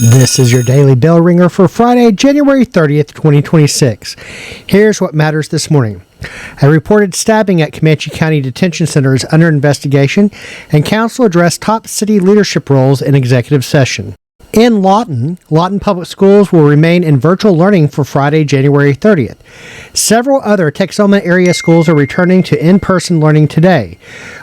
This is your daily bell ringer for Friday, January 30th, 2026. Here's what matters this morning. A reported stabbing at Comanche County Detention Center is under investigation, and council addressed top city leadership roles in executive session. In Lawton Public Schools will remain in virtual learning for Friday, January 30th. Several other Texoma area schools are returning to in-person learning today.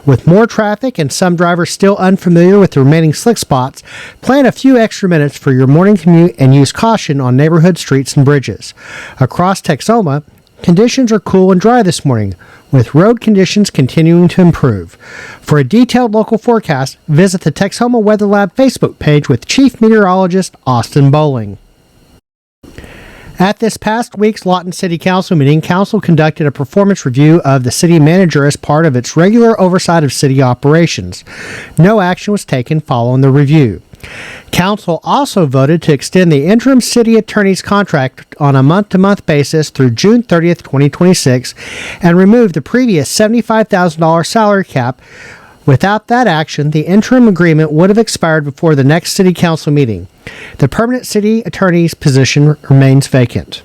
With more traffic and some drivers still unfamiliar with the remaining slick spots, plan a few extra minutes for your morning commute and use caution on neighborhood streets and bridges. Across Texoma, conditions are cool and dry this morning, with road conditions continuing to improve. For a detailed local forecast, visit the Texoma Weather Lab Facebook page with Chief Meteorologist Austin Bowling. At this past week's Lawton City Council meeting, Council conducted a performance review of the city manager as part of its regular oversight of city operations. No action was taken following the review. Council also voted to extend the interim city attorney's contract on a month-to-month basis through June 30th, 2026, and remove the previous $75,000 salary cap. Without that action, the interim agreement would have expired before the next city council meeting. The permanent city attorney's position remains vacant.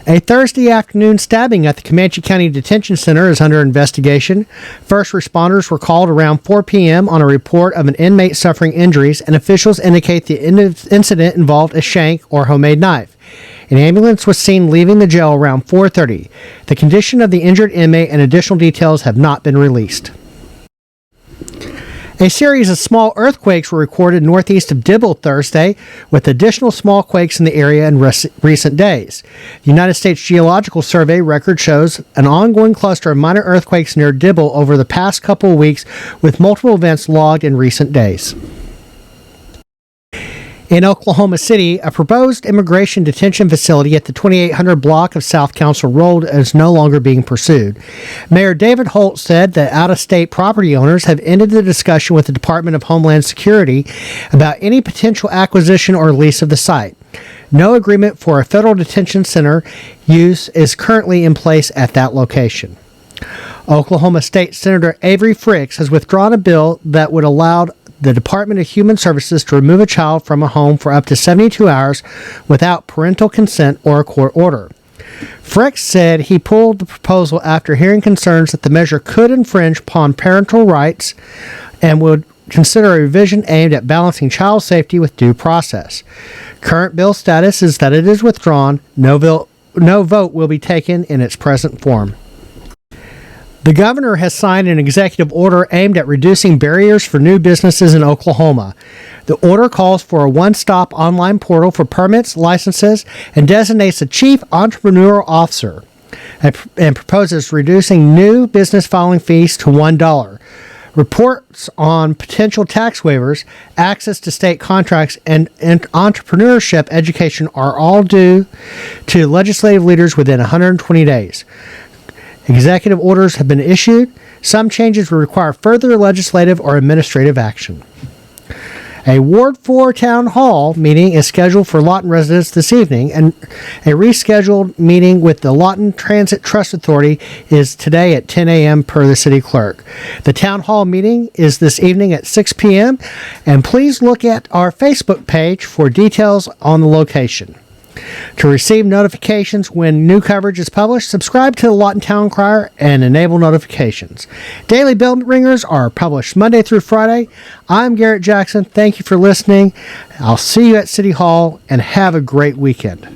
A Thursday afternoon stabbing at the Comanche County Detention Center is under investigation. First responders were called around 4 p.m. on a report of an inmate suffering injuries, and officials indicate the incident involved a shank or homemade knife. An ambulance was seen leaving the jail around 4:30. The condition of the injured inmate and additional details have not been released. A series of small earthquakes were recorded northeast of Dibble Thursday, with additional small quakes in the area in recent days. The United States Geological Survey record shows an ongoing cluster of minor earthquakes near Dibble over the past couple of weeks, with multiple events logged in recent days. In Oklahoma City, a proposed immigration detention facility at the 2800 block of South Council Road is no longer being pursued. Mayor David Holt said that out-of-state property owners have ended the discussion with the Department of Homeland Security about any potential acquisition or lease of the site. No agreement for a federal detention center use is currently in place at that location. Oklahoma State Senator Avery Fricks has withdrawn a bill that would allow the Department of Human Services to remove a child from a home for up to 72 hours without parental consent or a court order. Fricks said he pulled the proposal after hearing concerns that the measure could infringe upon parental rights and would consider a revision aimed at balancing child safety with due process. Current bill status is that it is withdrawn. No vote will be taken in its present form. The governor has signed an executive order aimed at reducing barriers for new businesses in Oklahoma. The order calls for a one-stop online portal for permits, licenses, and designates a chief entrepreneurial officer, and proposes reducing new business filing fees to $1. Reports on potential tax waivers, access to state contracts, and entrepreneurship education are all due to legislative leaders within 120 days. Executive orders have been issued. Some changes will require further legislative or administrative action. A Ward 4 Town Hall meeting is scheduled for Lawton residents this evening, and a rescheduled meeting with the Lawton Transit Trust Authority is today at 10 a.m. per the city clerk. The Town Hall meeting is this evening at 6 p.m., and please look at our Facebook page for details on the location. To receive notifications when new coverage is published, subscribe to the Lawton Town Crier and enable notifications. Daily Bell Ringers are published Monday through Friday. I'm Garrett Jackson. Thank you for listening. I'll see you at City Hall, and have a great weekend.